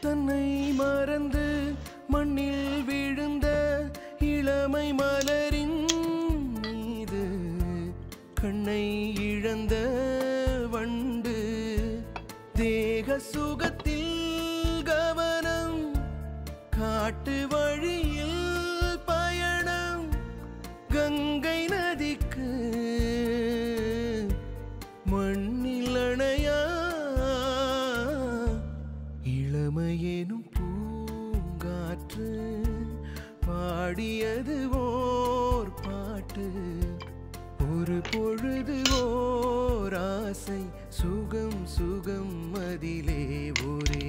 தன்னை மறந்து மண்ணில் விழுந்த இளமை மலரின் மீது கண்ணை இழந்த வண்டு தேக சுகத்தில் கவனம் காட்டு வழியில் பயணம் கங்கை நதிக்கு மண்ணில் அணையா இளமையேனும் பூங்காற்று பாடியது ஓர் பாட்டு ஒரு பொழுது ஓர் ஆசை சுகம் சுகம் அதிலே ஒரே